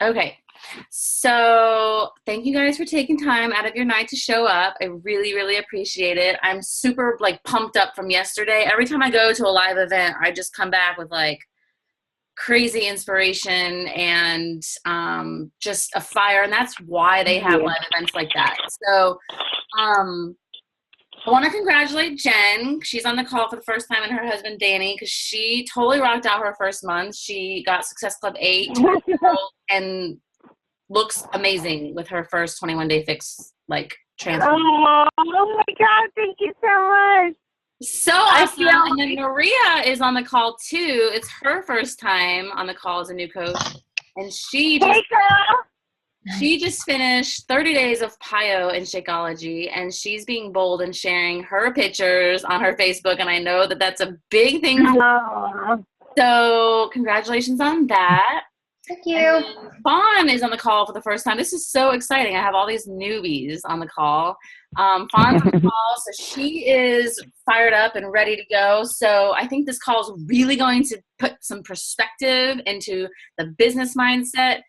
Okay. So thank you guys for taking time out of your night to show up. I really, really appreciate it. I'm super like pumped up from yesterday. Every time I go to a live event, I just come back with like crazy inspiration and just a fire. And that's why they have live events like that. So um, I want to congratulate Jen. She's on the call for the first time, and her husband Danny, because she totally rocked out her first month. She got Success Club 8 and looks amazing with her first 21-day fix like transfer. Oh my God! Thank you so much. So awesome. And then Maria is on the call too. It's her first time on the call as a new coach, and she just finished 30 days of PIO in Shakeology, and she's being bold and sharing her pictures on her Facebook, and I know that that's a big thing. So congratulations on that. Thank you. Fawn is on the call for the first time. This is so exciting. I have all these newbies on the call. Fawn's on the call, so she is fired up and ready to go. So I think this call is really going to put some perspective into the business mindset.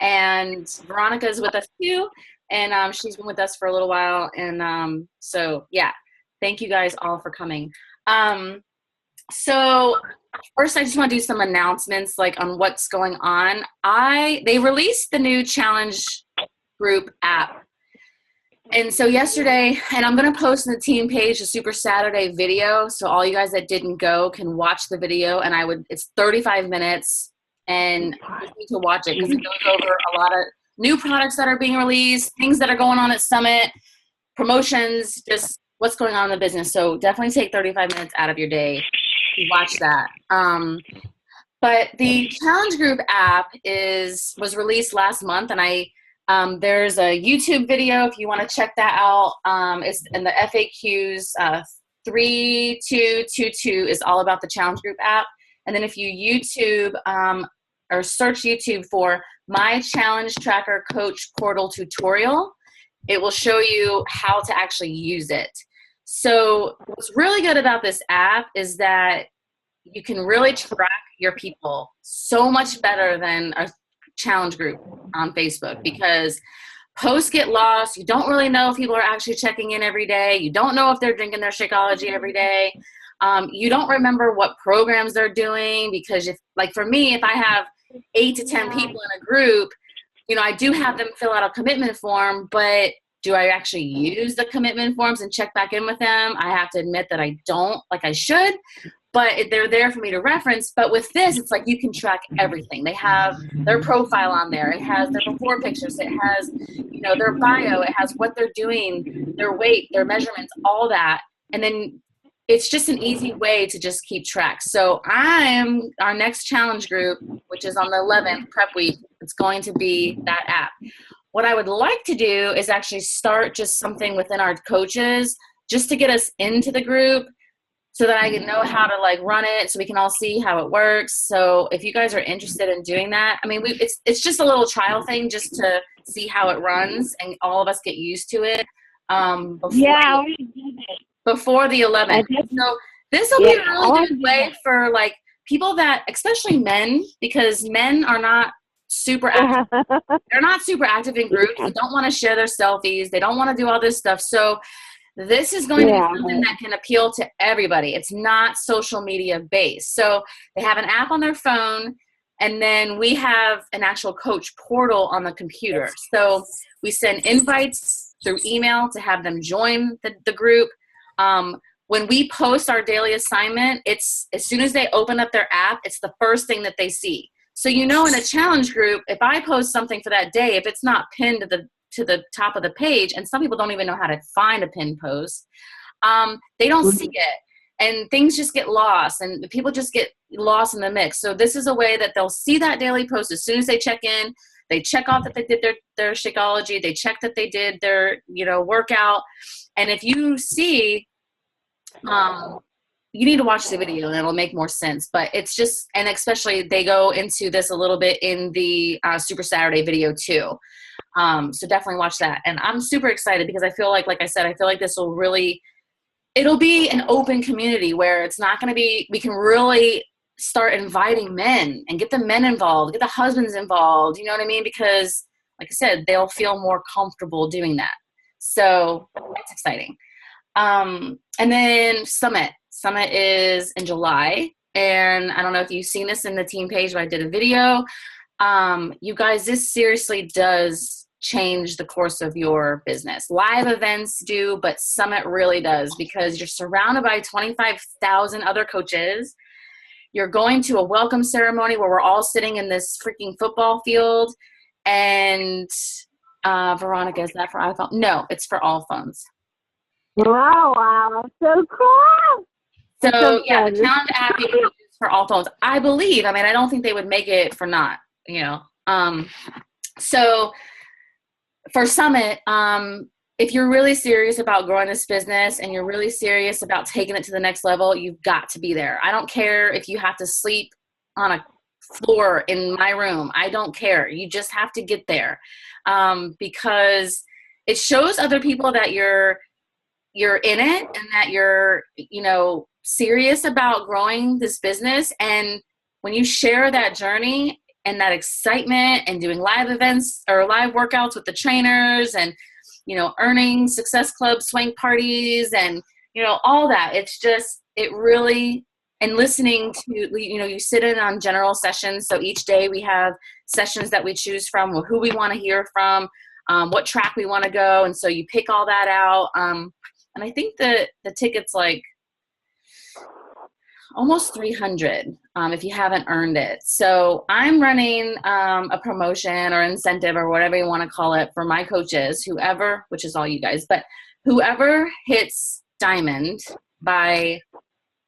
And Veronica is with us too, and she's been with us for a little while. And so yeah, thank you guys all for coming. So first, I just want to do some announcements like on what's going on. They released the new challenge group app. And so yesterday, and I'm going to post in the team page a Super Saturday video, so all you guys that didn't go can watch the video. And it's 35 minutes, and you need to watch it because it goes over a lot of new products that are being released, things that are going on at Summit, promotions, just what's going on in the business. So definitely take 35 minutes out of your day to watch that. But the challenge group app was released last month, and there's a YouTube video if you want to check that out. It's in the FAQs. 3222 is all about the challenge group app. And then if you YouTube or search YouTube for My Challenge Tracker Coach Portal Tutorial, it will show you how to actually use it. So what's really good about this app is that you can really track your people so much better than a challenge group on Facebook, because posts get lost. You don't really know if people are actually checking in every day. You don't know if they're drinking their Shakeology every day. You don't remember what programs they're doing, because like for me, if I have 8 to 10 people in a group, I do have them fill out a commitment form, but do I actually use the commitment forms and check back in with them? I have to admit that I don't, like I should, but they're there for me to reference. But with this, it's like you can track everything. They have their profile on there. It has their before pictures. It has, their bio. It has what they're doing, their weight, their measurements, all that. And then it's just an easy way to just keep track. So our next challenge group, which is on the 11th, prep week, it's going to be that app. What I would like to do is actually start just something within our coaches just to get us into the group so that I can know how to like run it, so we can all see how it works. So if you guys are interested in doing that, I mean, it's just a little trial thing just to see how it runs and all of us get used to it. Before the 11th. So this will be a really good way for like people that, especially men, because men are not super active. They're not super active in groups. They don't want to share their selfies. They don't want to do all this stuff. So this is going to be something that can appeal to everybody. It's not social media based. So they have an app on their phone, and then we have an actual coach portal on the computer. So we send invites through email to have them join the group. When we post our daily assignment, it's as soon as they open up their app, it's the first thing that they see. So, in a challenge group, if I post something for that day, if it's not pinned to the top of the page, and some people don't even know how to find a pinned post, they don't see it. And things just get lost, and people just get lost in the mix. So this is a way that they'll see that daily post as soon as they check in. They check off that they did their Shakeology. They check that they did their, workout. And if you see, you need to watch the video and it'll make more sense. But it's just, and especially they go into this a little bit in the Super Saturday video too. So definitely watch that. And I'm super excited because I feel like I said, I feel like this will really, it'll be an open community where it's not going to be, we can really start inviting men and get the men involved, get the husbands involved. You know what I mean? Because like I said, they'll feel more comfortable doing that. So it's exciting. And then Summit is in July. And I don't know if you've seen this in the team page, but I did a video. You guys, this seriously does change the course of your business. Live events do, but Summit really does, because you're surrounded by 25,000 other coaches. You're going to a welcome ceremony where we're all sitting in this freaking football field. And Veronica, is that for iPhone? No, it's for all phones. Wow, so cool. So yeah, the Challenge app you can use for all phones. I believe. I mean, I don't think they would make it for not, you know. So for Summit, if you're really serious about growing this business and you're really serious about taking it to the next level, you've got to be there. I don't care if you have to sleep on a floor in my room. I don't care. You just have to get there, because it shows other people that you're in it and that you're, you know, serious about growing this business. And when you share that journey and that excitement and doing live events or live workouts with the trainers and, you know, earning Success Club swank parties and, you know, all that, it's just, it really, and listening to, you know, you sit in on general sessions. So each day we have sessions that we choose from, who we want to hear from, what track we want to go. And so you pick all that out. And I think the ticket's like almost 300 if you haven't earned it. So I'm running a promotion or incentive or whatever you want to call it for my coaches, whoever, which is all you guys, but whoever hits Diamond by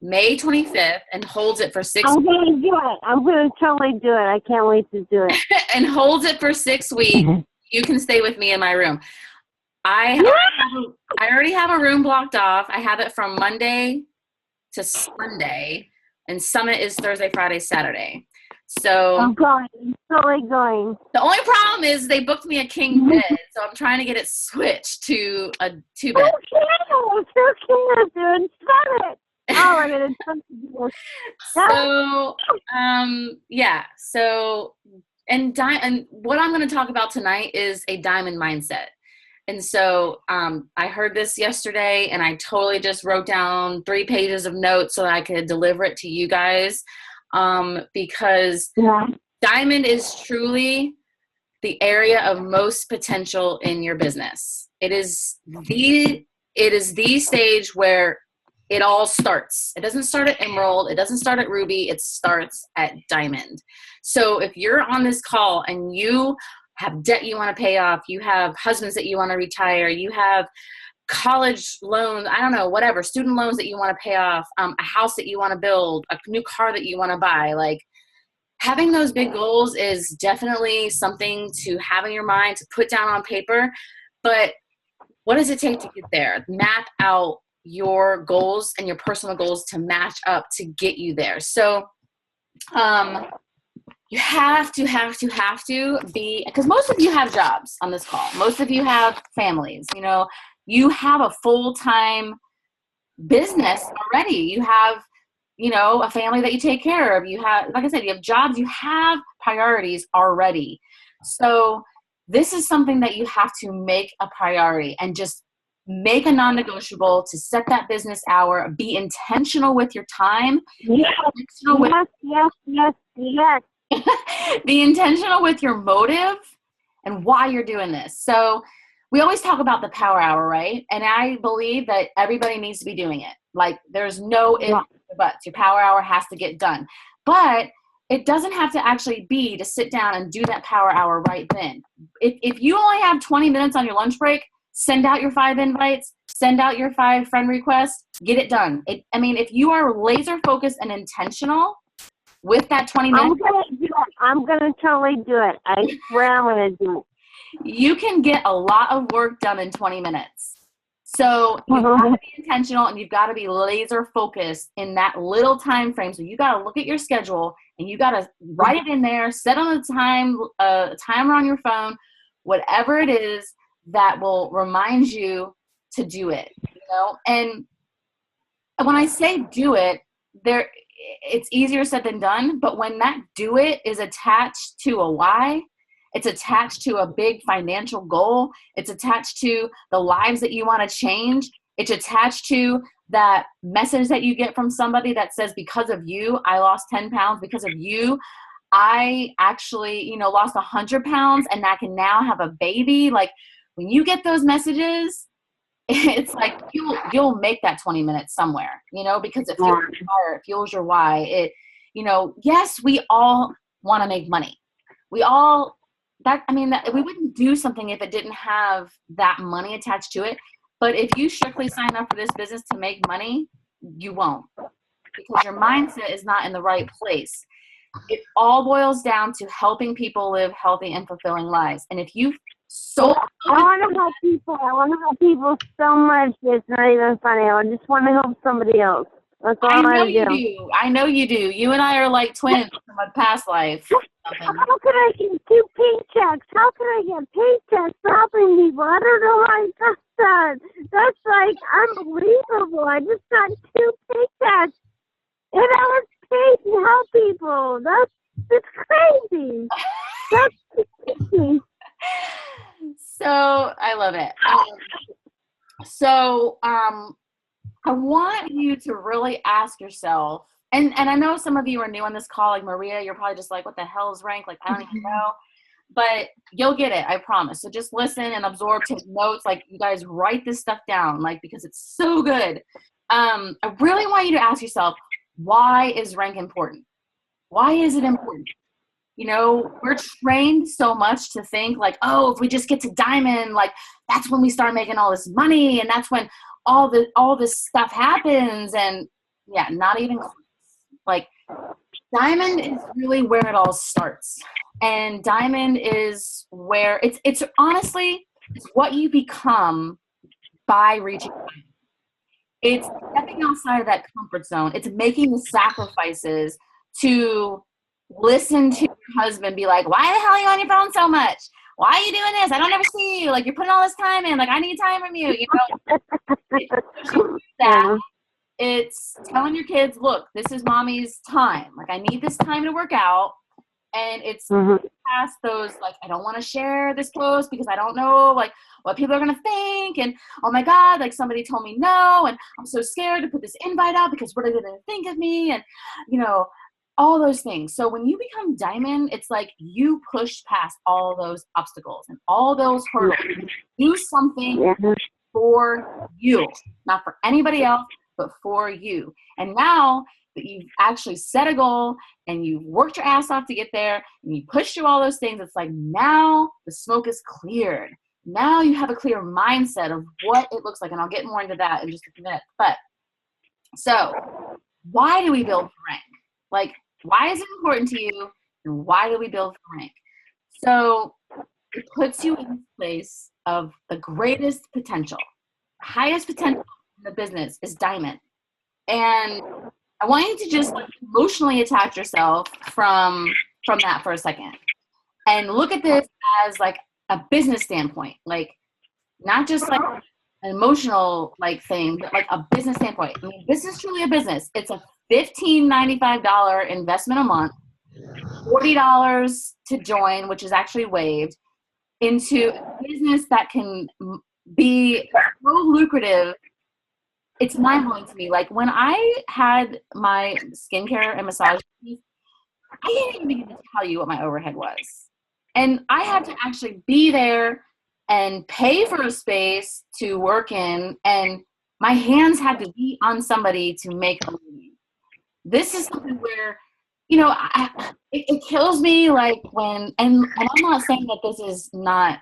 May 25th and holds it for 6 weeks. I'm going to do it. I'm going to totally do it. I can't wait to do it. And holds it for 6 weeks. You can stay with me in my room. I already have a room blocked off. I have it from Monday to Sunday, and Summit is Thursday, Friday, Saturday. So I'm going. I'm totally going. The only problem is they booked me a king bed, so I'm trying to get it switched to a 2-bed. Okay, dude. Stop it. Oh, I'm going to So, yeah. So, and what I'm going to talk about tonight is a diamond mindset. And so I heard this yesterday, and I totally just wrote down 3 pages of notes so that I could deliver it to you guys, because diamond is truly the area of most potential in your business. It is the stage where it all starts. It doesn't start at emerald. It doesn't start at ruby. It starts at diamond. So if you're on this call and you have debt you want to pay off, you have husbands that you want to retire, you have college loans, I don't know, whatever, student loans that you want to pay off, a house that you want to build, a new car that you want to buy, like having those big goals is definitely something to have in your mind, to put down on paper. But what does it take to get there? Map out your goals and your personal goals to match up to get you there. So you have to be, because most of you have jobs on this call. Most of you have families. You know, you have a full-time business already. You have, you know, a family that you take care of. You have, like I said, you have jobs. You have priorities already. So this is something that you have to make a priority and just make a non-negotiable to set that business hour. Be intentional with your time. Yes. Be intentional with your motive and why you're doing this. So we always talk about the power hour, right? And I believe that everybody needs to be doing it. Like there's no ifs or buts. Your power hour has to get done. But it doesn't have to actually be to sit down and do that power hour right then. If you only have 20 minutes on your lunch break, send out your 5 invites, send out your 5 friend requests, get it done. If you are laser focused and intentional with that 20 minutes. I'm going to totally do it. I swear I'm going to do it. You can get a lot of work done in 20 minutes. So you've got to be intentional and you've got to be laser focused in that little time frame. So you got to look at your schedule and you got to write it in there, set on a timer on your phone, whatever it is that will remind you to do it, you know? And when I say do it, it's easier said than done. But when that do it is attached to a why, it's attached to a big financial goal, it's attached to the lives that you want to change, it's attached to that message that you get from somebody that says, because of you, I lost 10 pounds. Because of you, I actually, lost 100 pounds and I can now have a baby. Like, when you get those messages, it's like you'll make that 20 minutes somewhere, because it fuels your fire, it fuels your why. Yes, we all want to make money. We wouldn't do something if it didn't have that money attached to it. But if you strictly sign up for this business to make money, you won't, because your mindset is not in the right place. It all boils down to helping people live healthy and fulfilling lives. And if you I want to help people. I want to help people so much. It's not even funny. I just want to help somebody else. That's all I know do. you do. I know you do. You and I are like twins from a past life. How can I get 2 paychecks? How can I get paychecks for helping people? I don't know why I got that. That's like unbelievable. I just got 2 paychecks, and I was paid to help people. It's crazy. That's crazy. So I love it. I want you to really ask yourself, and I know some of you are new on this call, like Maria, you're probably just like, what the hell is rank? Like, I don't even know. But you'll get it, I promise. So just listen and absorb, take notes. Like, you guys write this stuff down, like, because it's so good. I really want you to ask yourself, why is rank important? Why is it important? We're trained so much to think like, oh, if we just get to diamond, like, that's when we start making all this money, and that's when all this stuff happens. And yeah, not even close. Like, diamond is really where it all starts. And diamond is where it's honestly, it's what you become by reaching diamond. It's stepping outside of that comfort zone. It's making the sacrifices to listen to your husband be like, why the hell are you on your phone so much? Why are you doing this? I don't ever see you. Like, you're putting all this time in. Like, I need time from you. It's telling your kids, look, this is mommy's time. Like, I need this time to work out. And it's past those, like, I don't want to share this post because I don't know, like, what people are going to think. And, oh, my God, like, somebody told me no. And I'm so scared to put this invite out because what are they going to think of me? And, all those things. So when you become diamond, it's like you push past all those obstacles and all those hurdles. Do something for you, not for anybody else, but for you. And now that you've actually set a goal and you've worked your ass off to get there and you pushed through all those things, it's like now the smoke is cleared. Now you have a clear mindset of what it looks like. And I'll get more into that in just a minute. But so why do we build for rank? Like, why is it important to you, and why do we build for rank? So it puts you in a place of the greatest potential. The highest potential in the business is diamond. And I want you to just emotionally attach yourself from that for a second. And look at this as like a business standpoint. Like, not just like an emotional like thing, but like a business standpoint. I mean, this is truly a business. It's a $15.95 investment a month, $40 to join, which is actually waived, into a business that can be so lucrative. It's mind-blowing to me. Like, when I had my skincare and massage, I didn't even begin to tell you what my overhead was. And I had to actually be there and pay for a space to work in, and my hands had to be on somebody to make a living. This is something where, it kills me, like, when, and I'm not saying that this is not,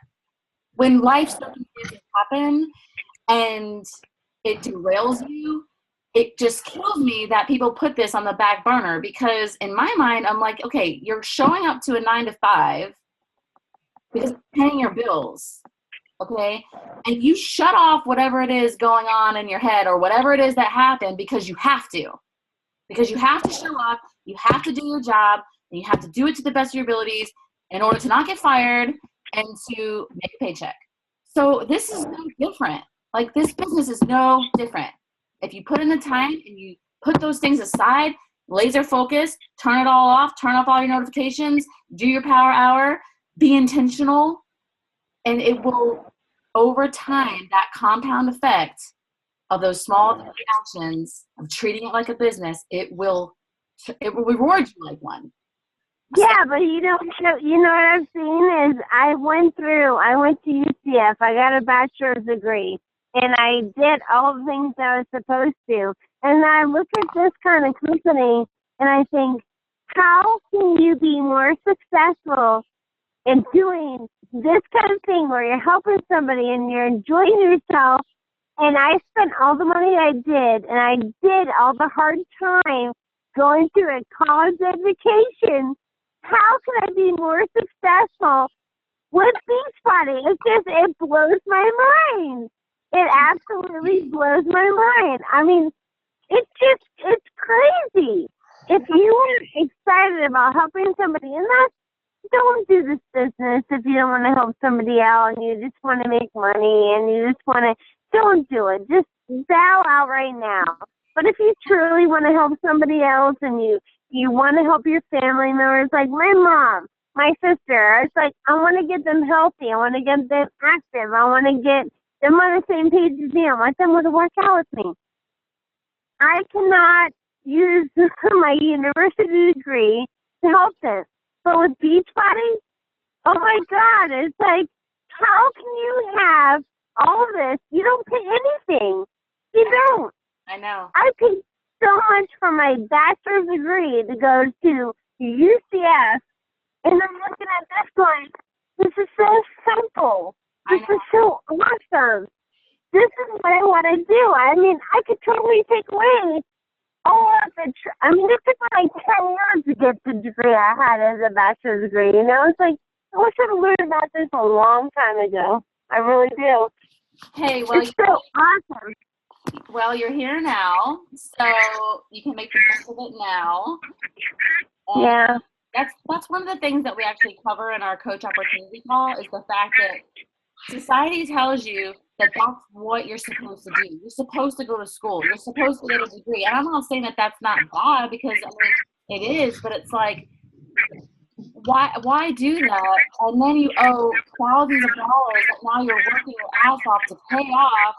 when life circumstances happen and it derails you, it just kills me that people put this on the back burner, because in my mind, I'm like, okay, you're showing up to a 9 to 5 because you're paying your bills, okay? And you shut off whatever it is going on in your head or whatever it is that happened because you have to. Because you have to show up, you have to do your job, and you have to do it to the best of your abilities in order to not get fired and to make a paycheck. So this is no different. Like, this business is no different. If you put in the time and you put those things aside laser focus, turn it all off, turn off all your notifications, do your power hour, be intentional, and it will, over time, that compound effect of those small actions of treating it like a business, it will reward you like one. Yeah, but you know what I've seen is I went to UCF. I got a bachelor's degree, and I did all the things I was supposed to. And I look at this kind of company, and I think, how can you be more successful in doing this kind of thing where you're helping somebody and you're enjoying yourself? And I spent all the money I did, and I did all the hard time going through a college education. How can I be more successful with Beachbody? It blows my mind. It absolutely blows my mind. I mean, it's crazy. If you are excited about helping somebody, and don't do this business if you don't want to help somebody out and you just want to make money and you just want to, don't do it. Just bow out right now. But if you truly want to help somebody else and you want to help your family members, like my mom, my sister, it's like, I want to get them healthy. I want to get them active. I want to get them on the same page as me. I want them to work out with me. I cannot use my university degree to help them. But with Beachbody, oh my God, it's like, how can you have all of this? You don't pay anything. You don't. I know. I paid so much for my bachelor's degree to go to UCF, and I'm looking at this going, this is so simple. This is so awesome. This is what I want to do. I mean, I could totally take away all of the, it took me like 10 years to get the degree I had as a bachelor's degree, you know? It's like, I wish I'd learned about this a long time ago. I really do. Hey, well, it's so awesome. Well, you're here now, so you can make the best of it now. And yeah. That's one of the things that we actually cover in our Coach Opportunity Call is the fact that society tells you that that's what you're supposed to do. You're supposed to go to school. You're supposed to get a degree. And I'm not saying that that's not bad, because, it is, but it's like, why do that? And then you owe thousands of dollars that now you're working your ass off to pay off.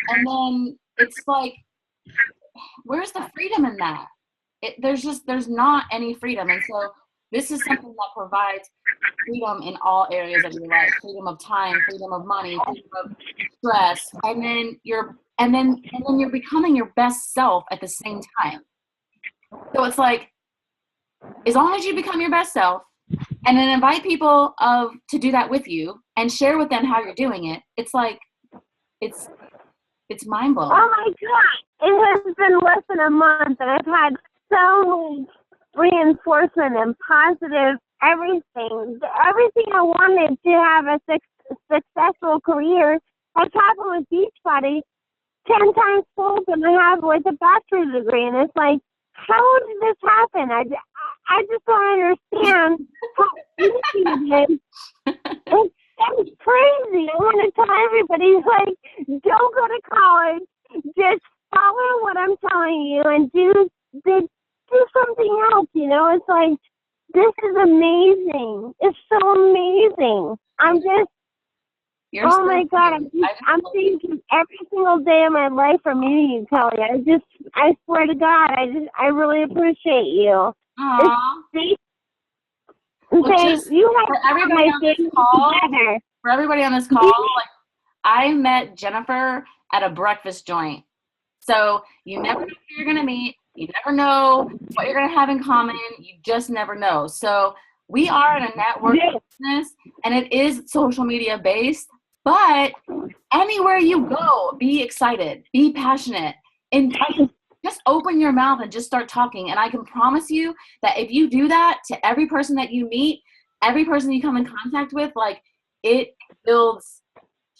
And then it's like, where's the freedom in that? There's not any freedom. And so this is something that provides freedom in all areas of your life. Freedom of time, freedom of money, freedom of stress. And then you're becoming your best self at the same time. So it's like, as long as you become your best self and then invite people to do that with you and share with them how you're doing it, it's like, it's mind blowing. Oh my God. It has been less than a month and I've had so much reinforcement and positive everything. Everything I wanted to have a successful career has happened with Beachbody 10 times fold than I have with a bachelor's degree. And it's like, how did this happen? I just don't understand how easy it is. It's crazy. I want to tell everybody, like, don't go to college. Just follow what I'm telling you and do something else, you know? It's like, this is amazing. It's so amazing. Oh my God, I'm thinking every single day of my life from you, Kelly. I swear to God, I really appreciate you. Aww. For everybody on this call, like, I met Jennifer at a breakfast joint. So you never know who you're going to meet. You never know what you're going to have in common. You just never know. So we are in a network business, and it is social media based. But anywhere you go, be excited, be passionate, and just open your mouth and just start talking. And I can promise you that if you do that to every person that you meet, every person you come in contact with, like, it builds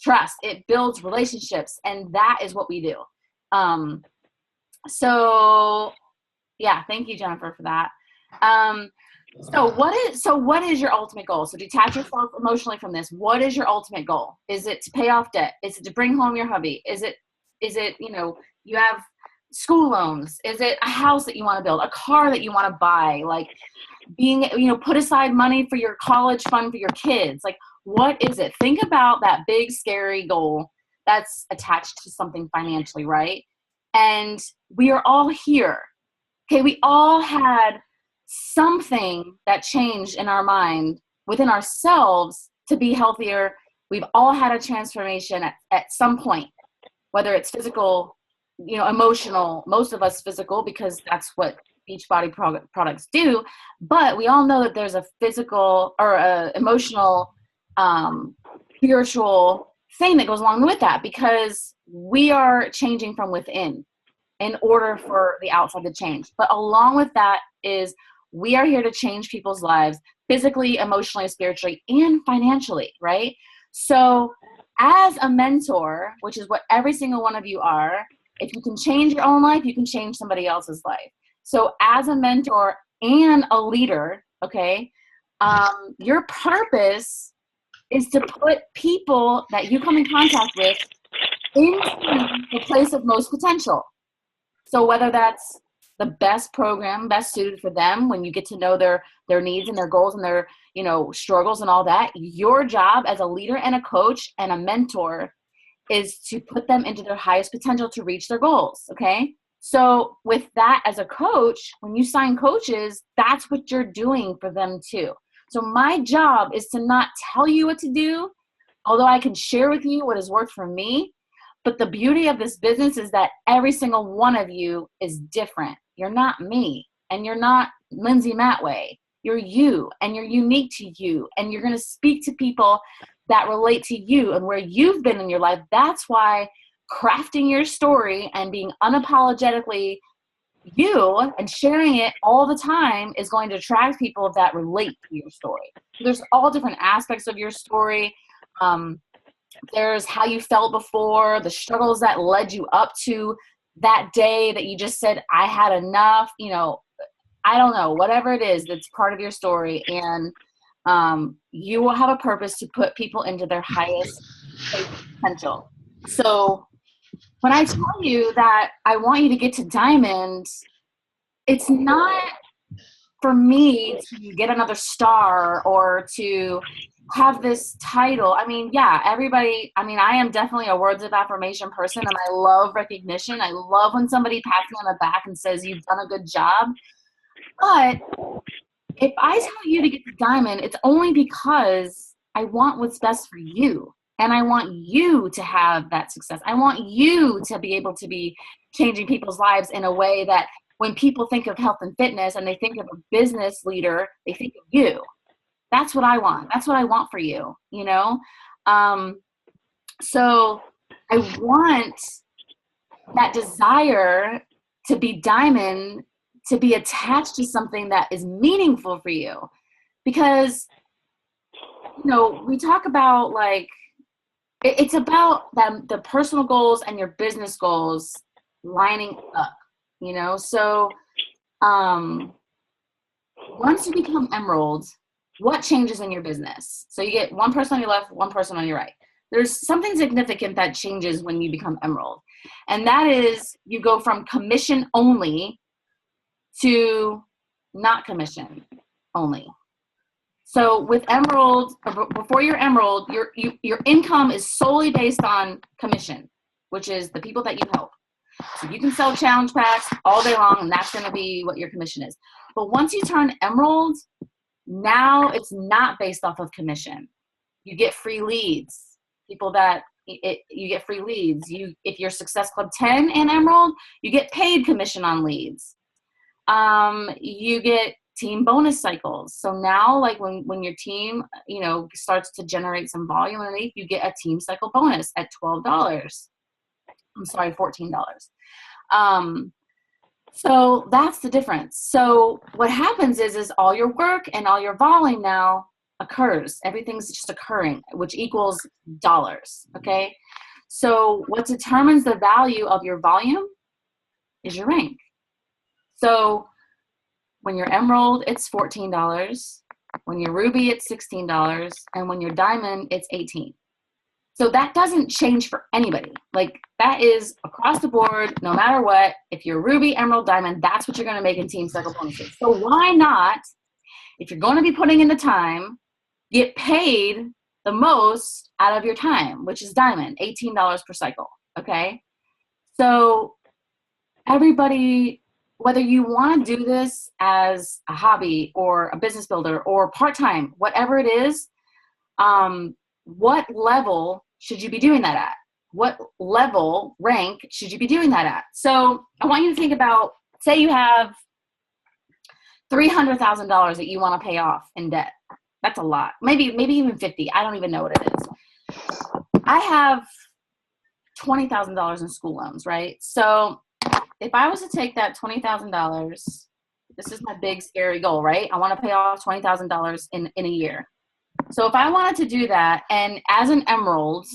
trust, it builds relationships, and that is what we do. So yeah, thank you, Jennifer, for that. So what is your ultimate goal? So detach yourself emotionally from this. What is your ultimate goal? Is it to pay off debt? Is it to bring home your hubby? Is it, you have school loans? Is it a house that you want to build, a car that you want to buy? Like being, put aside money for your college fund for your kids. Like, what is it? Think about that big, scary goal that's attached to something financially, right? And we are all here. Okay, we all had something that changed in our mind within ourselves to be healthier. We've all had a transformation at some point, whether it's physical, emotional, most of us physical, because that's what Beachbody products do. But we all know that there's a physical or a emotional, spiritual thing that goes along with that, because we are changing from within in order for the outside to change. But along with that is we are here to change people's lives physically, emotionally, spiritually, and financially, right? So as a mentor, which is what every single one of you are, if you can change your own life, you can change somebody else's life. So as a mentor and a leader, okay, your purpose is to put people that you come in contact with into the place of most potential. So whether that's the best program, best suited for them, when you get to know their needs and their goals and their, struggles and all that, your job as a leader and a coach and a mentor is to put them into their highest potential to reach their goals. Okay. So with that, as a coach, when you sign coaches, that's what you're doing for them too. So my job is to not tell you what to do, although I can share with you what has worked for me. But the beauty of this business is that every single one of you is different. You're not me, and you're not Lindsay Matway. You're you, and you're unique to you, and you're going to speak to people that relate to you and where you've been in your life. That's why crafting your story and being unapologetically you and sharing it all the time is going to attract people that relate to your story. There's all different aspects of your story. There's how you felt before, the struggles that led you up to that day that you just said, I had enough, I don't know, whatever it is that's part of your story. And you will have a purpose to put people into their highest potential. So when I tell you that I want you to get to Diamond, it's not for me to get another star or to have this title. I mean, yeah, everybody, I am definitely a words of affirmation person, and I love recognition. I love when somebody pats me on the back and says, you've done a good job. But if I tell you to get to Diamond, it's only because I want what's best for you. And I want you to have that success. I want you to be able to be changing people's lives in a way that when people think of health and fitness and they think of a business leader, they think of you. That's what I want. That's what I want for you, So I want that desire to be Diamond, to be attached to something that is meaningful for you. Because, we talk about it's about the personal goals and your business goals lining up, So once you become Emerald, what changes in your business? So you get one person on your left, one person on your right. There's something significant that changes when you become Emerald. And that is you go from commission only to not commission only. So with Emerald, before you're Emerald, your income is solely based on commission, which is the people that you help. So you can sell challenge packs all day long, and that's going to be what your commission is. But once you turn Emerald, now it's not based off of commission. You get free leads. You get free leads. If you're Success Club 10 and Emerald, you get paid commission on leads. You get team bonus cycles. So now, when your team, starts to generate some volume underneath, you get a team cycle bonus at $12. I'm sorry, $14. So that's the difference. So what happens is all your work and all your volume now occurs. Everything's just occurring, which equals dollars. Okay. So what determines the value of your volume is your rank. So when you're Emerald, it's $14. When you're Ruby, it's $16. And when you're Diamond, it's $18. So that doesn't change for anybody. Like that is across the board, no matter what. If you're Ruby, Emerald, Diamond, that's what you're going to make in Team Cycle bonuses. So why not, if you're going to be putting in the time, get paid the most out of your time, which is Diamond, $18 per cycle, okay? So everybody, whether you want to do this as a hobby or a business builder or part-time, whatever it is, what level should you be doing that at? What level, rank, should you be doing that at? So I want you to think about, say you have $300,000 that you want to pay off in debt. That's a lot. Maybe even 50. I don't even know what it is. I have $20,000 in school loans, right? So if I was to take that $20,000, this is my big scary goal, right? I want to pay off $20,000 in a year. So if I wanted to do that, and as an Emerald,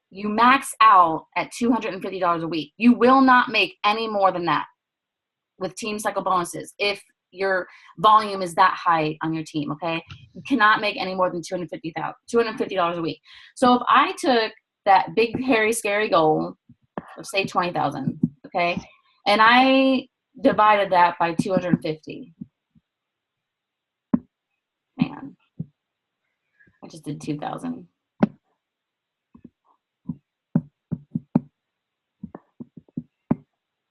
you max out at $250 a week, you will not make any more than that with Team Cycle bonuses if your volume is that high on your team, okay? You cannot make any more than $250 a week. So if I took that big, hairy, scary goal of, say, 20,000, okay, and I divided that by 250, man, I just did 2,000.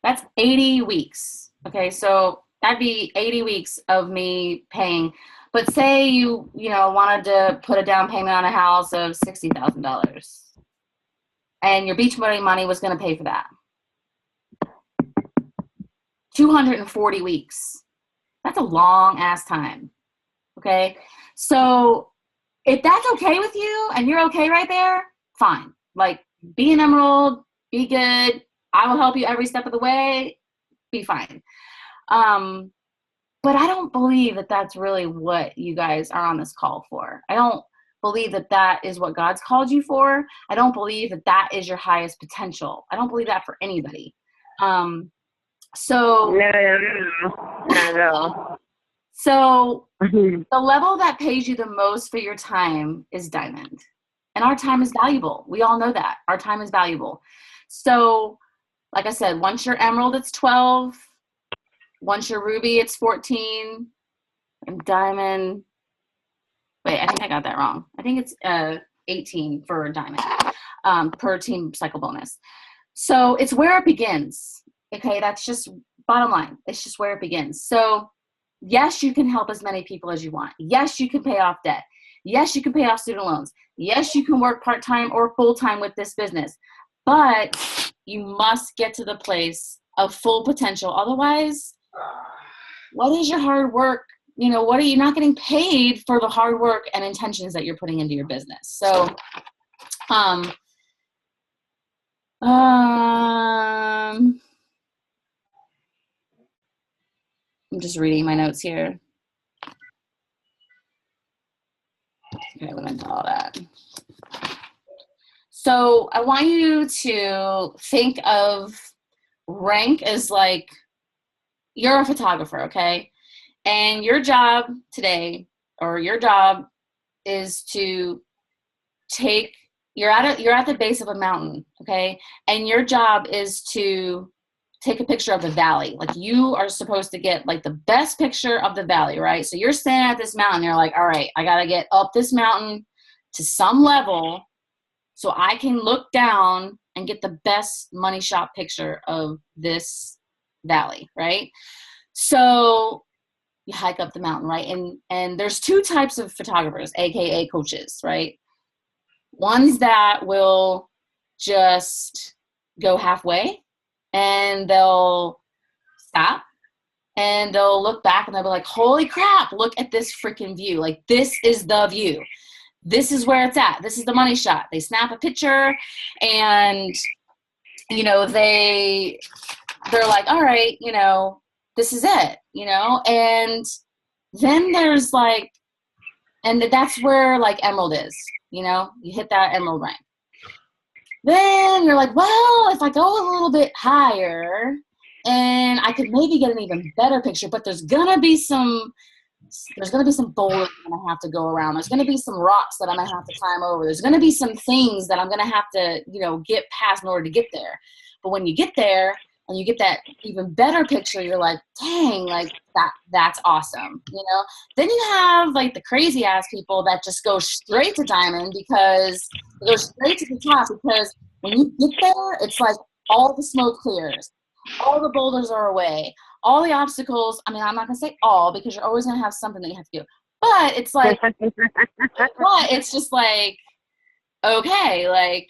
That's 80 weeks. Okay, so that'd be 80 weeks of me paying. But say you wanted to put a down payment on a house of $60,000, and your beach money was going to pay for that. 240 weeks. That's a long ass time. Okay, so if that's okay with you and you're okay right there, fine. Like, be an Emerald, be good. I will help you every step of the way. Be fine. But I don't believe that that's really what you guys are on this call for. I don't believe that that is what God's called you for. I don't believe that that is your highest potential. I don't believe that for anybody. So No. So the level that pays you the most for your time is Diamond. And our time is valuable. We all know that. Our time is valuable. So, like I said, once you're Emerald, it's 12. Once you're Ruby, it's 14. And Diamond, wait, I think I got that wrong. I think it's 18 for Diamond per Team Cycle bonus. So it's where it begins. Okay, that's just bottom line. It's just where it begins. So yes, you can help as many people as you want. Yes, you can pay off debt. Yes, you can pay off student loans. Yes, you can work part-time or full-time with this business. But you must get to the place of full potential. Otherwise, what is your hard work? What are you not getting paid for the hard work and intentions that you're putting into your business? So, I'm just reading my notes here. Okay, we went to all that. So I want you to think of rank as like you're a photographer, okay? And your job today, or your job is to you're at the base of a mountain, okay? And your job is to take a picture of the valley. Like, you are supposed to get like the best picture of the valley, right? So you're standing at this mountain, you're like, all right, I gotta get up this mountain to some level so I can look down and get the best money shot picture of this valley, right? So you hike up the mountain, right? And there's two types of photographers, AKA coaches, right? Ones that will just go halfway, and they'll stop and they'll look back and they'll be like, holy crap, look at this freaking view. Like, this is the view. This is where it's at. This is the money shot. They snap a picture and, they're like, all right, this is it, and then there's like, and that's where like Emerald is, you hit that Emerald rank. Then you're like, well, if I go a little bit higher and I could maybe get an even better picture, but there's gonna be some there's going to be some boulders I'm going to have to go around. There's going to be some rocks that I'm going to have to climb over. There's going to be some things that I'm going to have to, get past in order to get there. But when you get there and you get that even better picture, you're like, dang, like that's awesome. Then you have like the crazy ass people that just go straight to diamond because they go straight to the top, because when you get there, it's like all the smoke clears, all the boulders are away, all the obstacles. I mean, I'm not going to say all, because you're always going to have something that you have to do. But it's like, but it's just like, okay, like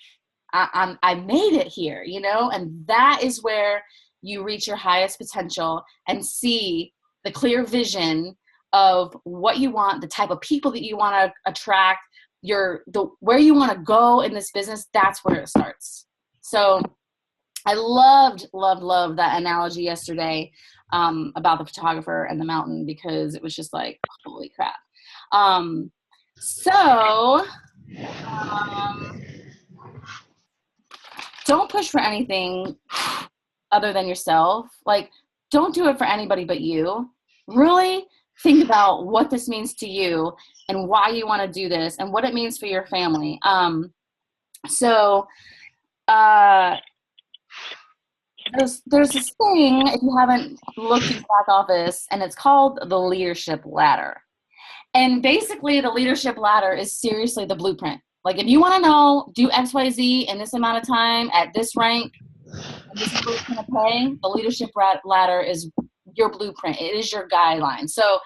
I made it here, and that is where you reach your highest potential and see the clear vision of what you want, the type of people that you want to attract, where you want to go in this business. That's where it starts. So I loved that analogy yesterday about the photographer and the mountain, because it was just like, holy crap. Don't push for anything other than yourself. Like, don't do it for anybody but you. Really think about what this means to you and why you want to do this and what it means for your family. There's this thing, if you haven't looked in the back office, and it's called the leadership ladder. And basically the leadership ladder is seriously the blueprint. Like, if you want to know, do XYZ in this amount of time at this rank, and this is what it's going to pay, the leadership ladder is your blueprint. It is your guideline. So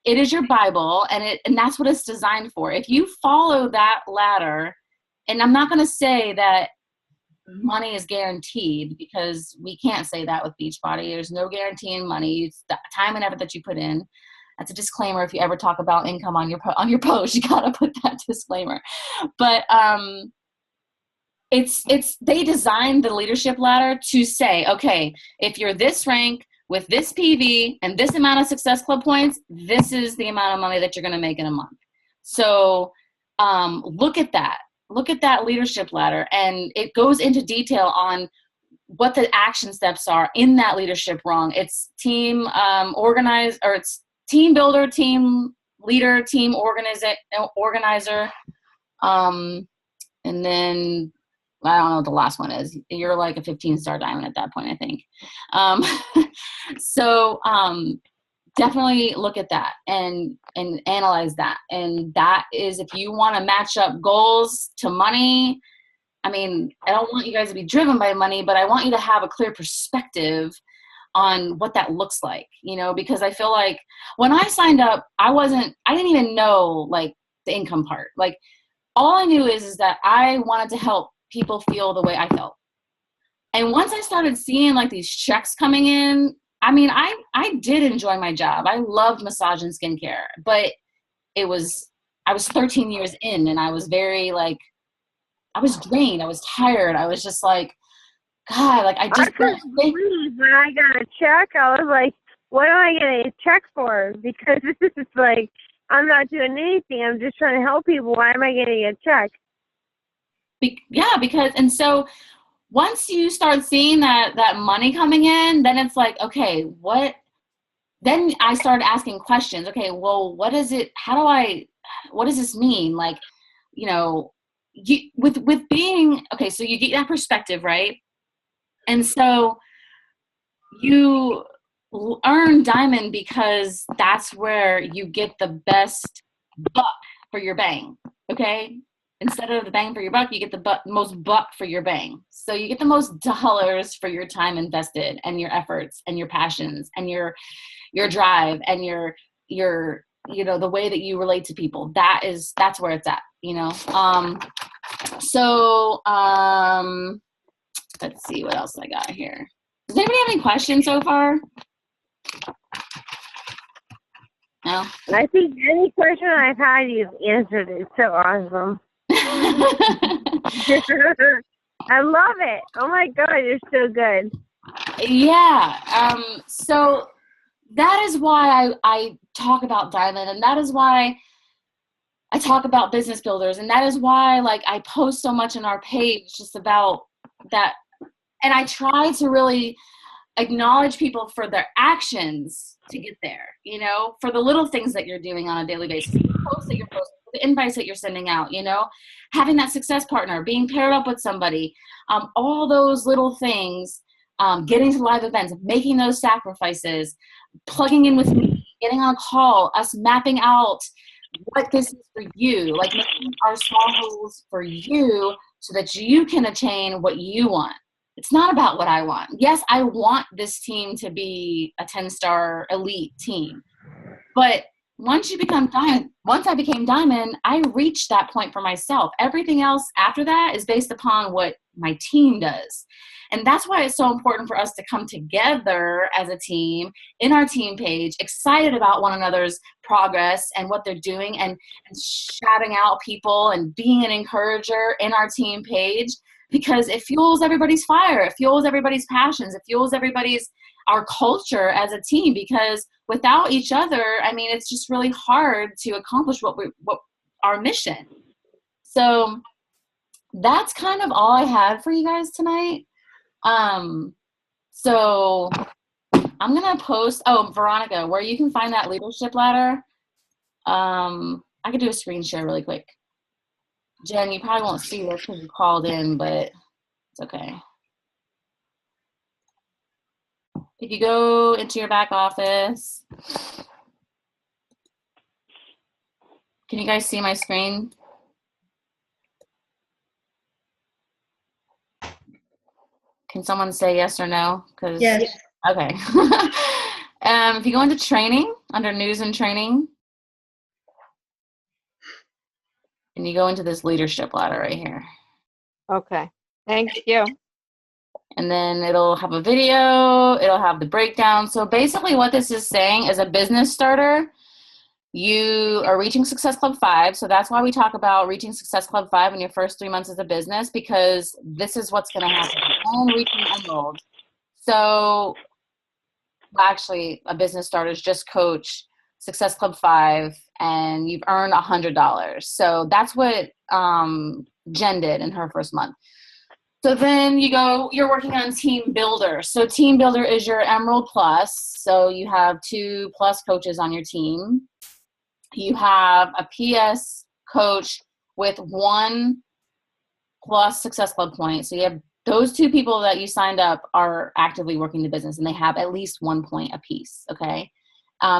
it is your Bible, and that's what it's designed for. If you follow that ladder, and I'm not going to say that money is guaranteed, because we can't say that with Beachbody. There's no guarantee in money. It's the time and effort that you put in. That's a disclaimer. If you ever talk about income on your post, you gotta put that disclaimer. But they designed the leadership ladder to say, okay, if you're this rank with this PV and this amount of Success Club points, this is the amount of money that you're gonna make in a month. So look at that. Look at that leadership ladder, and it goes into detail on what the action steps are in that leadership rung. It's team organize, or it's team builder, team leader, team organizer. And then I don't know what the last one is. You're like a 15-star diamond at that point, I think. So definitely look at that and analyze that. And that is, if you want to match up goals to money, I mean, I don't want you guys to be driven by money, but I want you to have a clear perspective on what that looks like, because I feel like when I signed up, I didn't even know like the income part. Like, all I knew is that I wanted to help people feel the way I felt. And once I started seeing like these checks coming in, I mean, I did enjoy my job. I loved massage and skincare, but I was 13 years in, and I was very like, I was drained. I was tired. I was just like, God, like I couldn't believe when I got a check. I was like, what am I getting a check for? Because this is like, I'm not doing anything. I'm just trying to help people. Why am I getting a check? And so once you start seeing that money coming in, then it's like, okay, then I started asking questions. Okay, well, what is it? What does this mean? Like, with being, okay, so you get that perspective, right? And so you earn diamond because that's where you get the best buck for your bang, okay? Instead of the bang for your buck, you get the most buck for your bang. So you get the most dollars for your time invested, and your efforts and your passions and your drive and your the way that you relate to people. That's where it's at, So let's see what else I got here. Does anybody have any questions so far? No? I think any question I've had, you've answered. It's so awesome. I love it. Oh my God, you're so good. Yeah. So that is why I talk about diamond, and that is why I talk about business builders, and that is why like I post so much on our page just about that. And I try to really acknowledge people for their actions to get there, you know, for the little things that you're doing on a daily basis, the posts that you're posting, the invites that you're sending out, you know, having that success partner, being paired up with somebody, all those little things, getting to live events, making those sacrifices, plugging in with me, getting on a call, us mapping out what this is for you, like making our small goals for you so that you can attain what you want. It's not about what I want. Yes, I want this team to be a 10-star elite team. But once you become diamond, once I became diamond, I reached that point for myself. Everything else after that is based upon what my team does. And that's why it's so important for us to come together as a team in our team page, excited about one another's progress and what they're doing, and shouting out people and being an encourager in our team page, because it fuels everybody's fire. It fuels everybody's passions. It fuels our culture as a team, because without each other, I mean, it's just really hard to accomplish what our mission. So that's kind of all I had for you guys tonight. So I'm going to post, Veronica, where you can find that leadership ladder. I could do a screen share really quick. Jen, you probably won't see this because you called in, but it's okay. If you go into your back office, can you guys see my screen? Can someone say yes or no? Yes. Okay. If you go into training, under news and training, and you go into this leadership ladder right here. Okay. Thank you. And then it'll have a video, it'll have the breakdown. So basically what this is saying, as a business starter, you are reaching Success Club 5. So that's why we talk about reaching Success Club 5 in your first 3 months as a business, because this is what's going to happen. And reaching Emerald. So actually, a business starter's just coach Success Club 5, and you've earned $100. So that's what Jen did in her first month. So then you're working on Team Builder. So Team Builder is your Emerald Plus. So you have 2+ coaches on your team. You have a PS coach with 1+ Success Club point. So you have those 2 people that you signed up are actively working the business, and they have at least 1 point apiece, okay?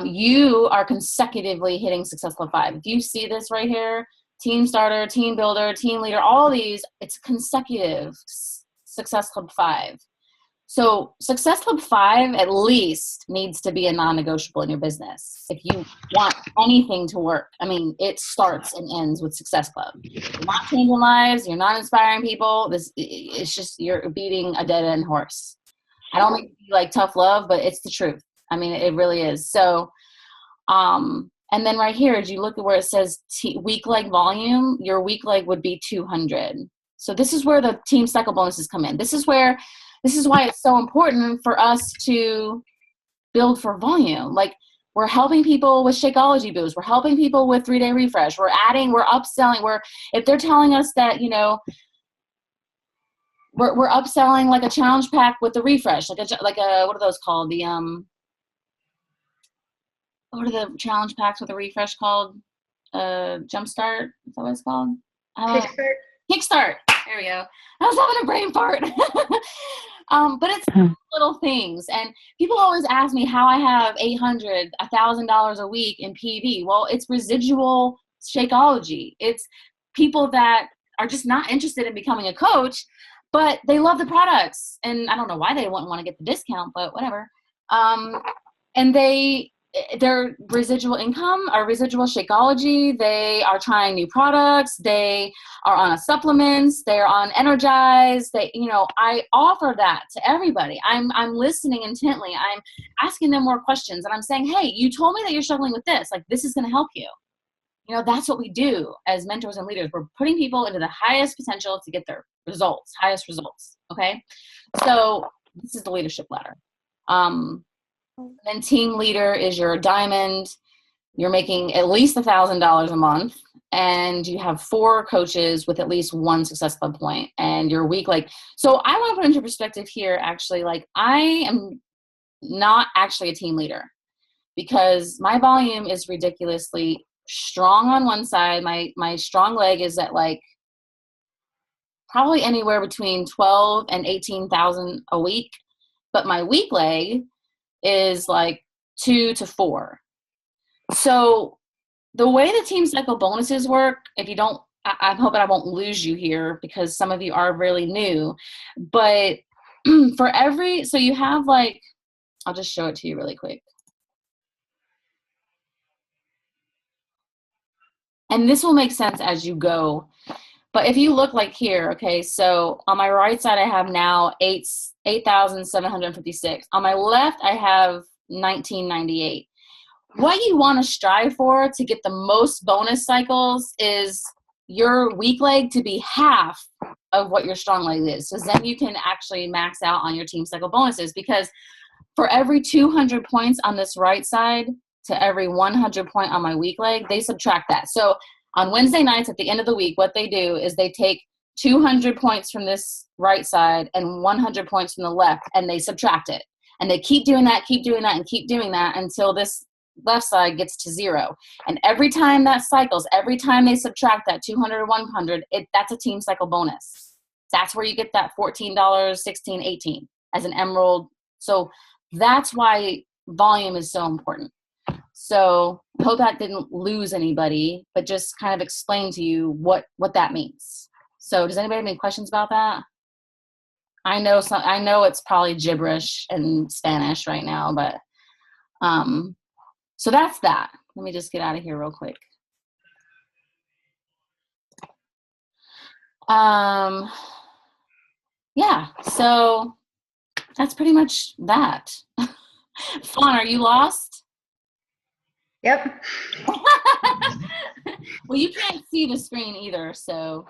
You are consecutively hitting Success Club 5. If you see this right here, Team Starter, Team Builder, Team Leader, all these, it's consecutive Success Club 5. So Success Club 5 at least needs to be a non-negotiable in your business. If you want anything to work, I mean, it starts and ends with Success Club. You're not changing lives. You're not inspiring people. It's just, you're beating a dead end horse. I don't mean to be like tough love, but it's the truth. I mean, it really is. So, and then right here, as you look at where it says week leg volume, your week leg would be 200. So this is where the team cycle bonuses come in. This is why it's so important for us to build for volume. Like, we're helping people with Shakeology Boost. We're helping people with 3-day refresh. We're upselling. If they're telling us that, you know, we're upselling like a challenge pack with the refresh, like a what are those called? What are the challenge packs with a refresh called? Jumpstart? Is that what it's called? Kickstart. There we go. I was having a brain fart. But it's little things. And people always ask me how I have $800, $1,000 a week in PV. Well, it's residual Shakeology. It's people that are just not interested in becoming a coach, but they love the products. And I don't know why they wouldn't want to get the discount, but whatever. And their residual income or residual Shakeology, they are trying new products, they are on supplements, they're on Energize, I offer that to everybody. I'm listening intently, I'm asking them more questions, and I'm saying, hey, you told me that you're struggling with this, like this is going to help you. That's what we do as mentors and leaders. We're putting people into the highest potential to get their highest results, okay? So this is the leadership ladder. Then team leader is your diamond. You're making at least $1,000 a month, and you have 4 coaches with at least 1 Success Club point, and your week, like, so I want to put into perspective here, actually, like, I am not actually a team leader because my volume is ridiculously strong on one side. My strong leg is at like probably anywhere between 12 and 18,000 a week, but my weak leg is like 2 to 4. So the way the team cycle bonuses work, if you don't, I'm hoping I won't lose you here because some of you are really new, but for every, so you have like, I'll just show it to you really quick. And this will make sense as you go. But if you look like here, okay, so on my right side, I have now 8,756. On my left, I have 1998. What you want to strive for to get the most bonus cycles is your weak leg to be half of what your strong leg is. So then you can actually max out on your team cycle bonuses, because for every 200 points on this right side to every 100 point on my weak leg, they subtract that. So on Wednesday nights at the end of the week, what they do is they take 200 points from this right side and 100 points from the left, and they subtract it. And they keep doing that, and keep doing that until this left side gets to 0. And every time that cycles, every time they subtract that 200 or 100, that's a team cycle bonus. That's where you get that $14, $16, $18 as an emerald. So that's why volume is so important. So I hope that didn't lose anybody, but just kind of explain to you what that means. So does anybody have any questions about that? I know it's probably gibberish in Spanish right now, but so that's that. Let me just get out of here real quick. Yeah, so that's pretty much that. Fawn, are you lost? Yep. Well, you can't see the screen either, so.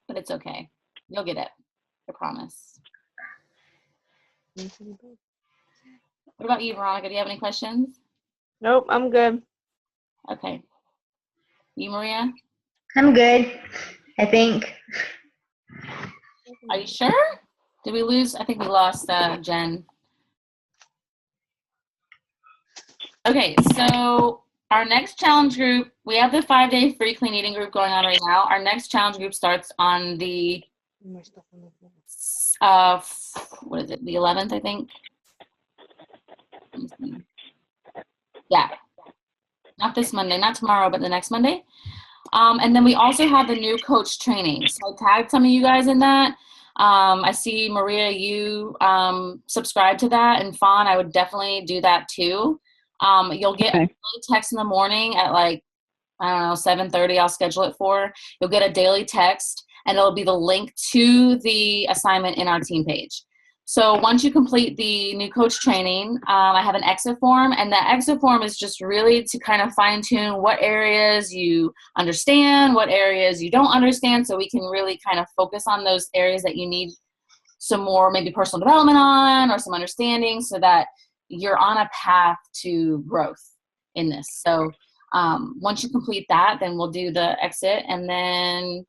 But it's okay. You'll get it. I promise. What about you, Veronica? Do you have any questions? Nope, I'm good. Okay. You, Maria? I'm good, I think. Are you sure? Did we lose? I think we lost Jen. Okay, so our next challenge group, we have the 5-day free clean eating group going on right now. Our next challenge group starts on the, what is it, the 11th, I think? Yeah, not this Monday, not tomorrow, but the next Monday. And then we also have the new coach training. So I tagged some of you guys in that. I see, Maria, you subscribe to that, and Fawn, I would definitely do that too. You'll get a text in the morning at like, I don't know, 7:30, I'll schedule it for. You'll get a daily text, and it'll be the link to the assignment in our team page. So once you complete the new coach training, I have an exit form, and that exit form is just really to kind of fine tune what areas you understand, what areas you don't understand, so we can really kind of focus on those areas that you need some more maybe personal development on or some understanding, so that you're on a path to growth in this. So once you complete that, then we'll do the exit. And then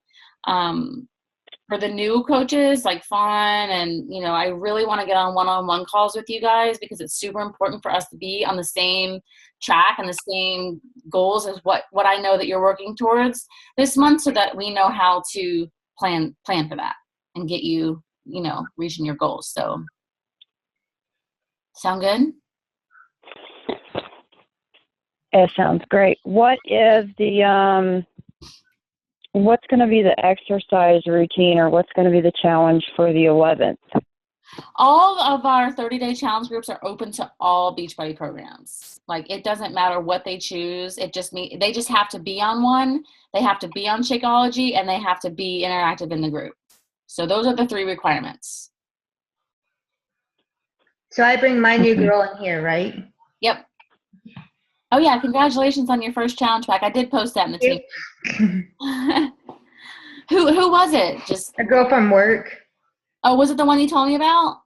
for the new coaches like Fawn, and I really want to get on one-on-one calls with you guys, because it's super important for us to be on the same track and the same goals as what I know that you're working towards this month, so that we know how to plan for that and get you, reaching your goals. So sound good? It sounds great. What is the what's going to be the exercise routine, or what's going to be the challenge for the 11th? All of our 30-day challenge groups are open to all Beachbody programs. Like, it doesn't matter what they choose. They just have to be on one. They have to be on Shakeology, and they have to be interactive in the group. So those are the 3 requirements. So I bring my new girl in here, right? Yep. Oh yeah, congratulations on your first challenge pack. I did post that in the team. Who was it? Just a girl from work. Oh, was it the one you told me about?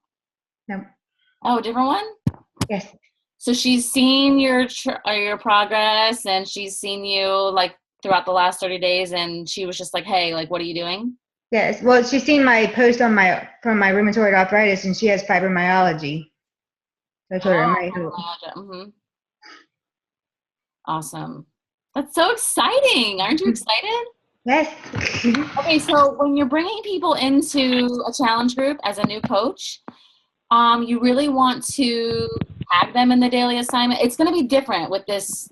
No. Oh, a different one? Yes. So she's seen your progress, and she's seen you like throughout the last 30 days, and she was just like, hey, like, what are you doing? Yes. Well, she's seen my post from my rheumatoid arthritis, and she has fibromyalgia. So I told her it might help. Mm-hmm. Awesome. That's so exciting. Aren't you excited? Yes. Okay, so when you're bringing people into a challenge group as a new coach, you really want to tag them in the daily assignment. It's going to be different with this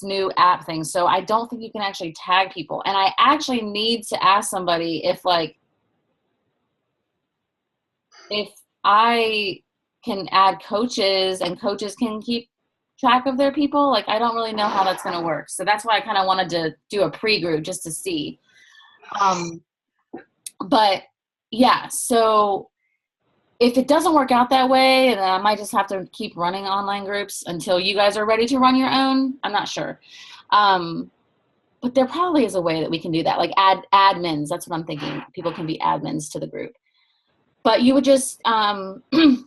new app thing. So I don't think you can actually tag people. And I actually need to ask somebody if I can add coaches and coaches can keep track of their people. Like, I don't really know how that's going to work. So that's why I kind of wanted to do a pre-group just to see. But yeah, so if it doesn't work out that way, then I might just have to keep running online groups until you guys are ready to run your own. I'm not sure. But there probably is a way that we can do that, like add admins. That's what I'm thinking. People can be admins to the group. But you would just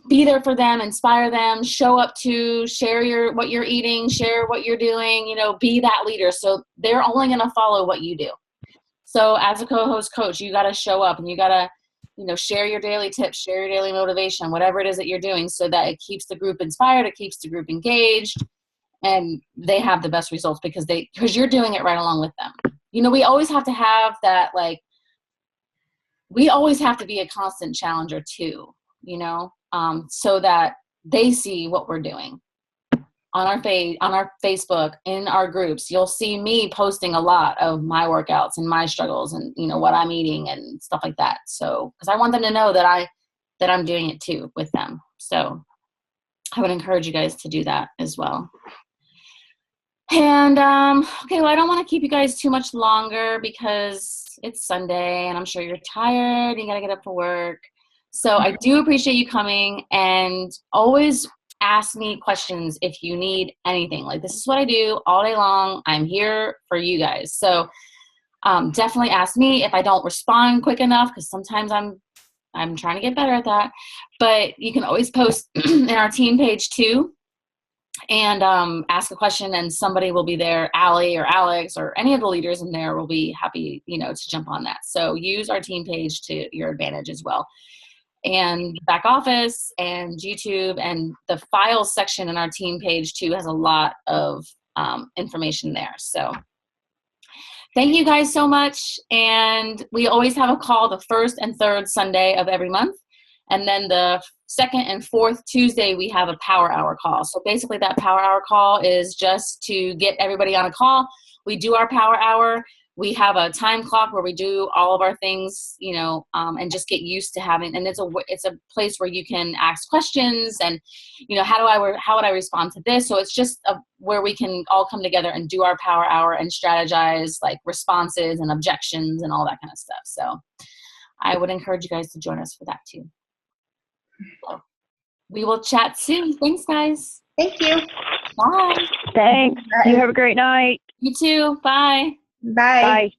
be there for them, inspire them, show up to, share what you're eating, share what you're doing, you know, be that leader. So they're only going to follow what you do. So as a co-host coach, you got to show up and you got to, you know, share your daily tips, share your daily motivation, whatever it is that you're doing, so that it keeps the group inspired, it keeps the group engaged, and they have the best results because you're doing it right along with them. You know, we always have to have that, like, we always have to be a constant challenger too, you know, so that they see what we're doing on our Facebook, in our groups. You'll see me posting a lot of my workouts and my struggles and, you know, what I'm eating and stuff like that. So, because I want them to know that I'm doing it too with them. So I would encourage you guys to do that as well. And, okay, well, I don't want to keep you guys too much longer because it's Sunday and I'm sure you're tired and you got to get up for work. So I do appreciate you coming, and always ask me questions if you need anything. Like, this is what I do all day long. I'm here for you guys. So definitely ask me if I don't respond quick enough, because sometimes I'm trying to get better at that. But you can always post in our team page too, and ask a question, and somebody will be there. Allie or Alex or any of the leaders in there will be happy, you know, to jump on that. So use our team page to your advantage as well. And back office and YouTube and the files section in our team page too has a lot of information there. So thank you guys so much. And we always have a call the first and third Sunday of every month. And then the second and fourth Tuesday, we have a power hour call. So basically that power hour call is just to get everybody on a call. We do our power hour. We have a time clock where we do all of our things, you know, and just get used to having, and it's a place where you can ask questions and, you know, how would I respond to this? So it's just where we can all come together and do our power hour and strategize like responses and objections and all that kind of stuff. So I would encourage you guys to join us for that too. So we will chat soon. Thanks, guys. Thank you. Bye. Thanks. Bye. You have a great night. You too. Bye. Bye. Bye.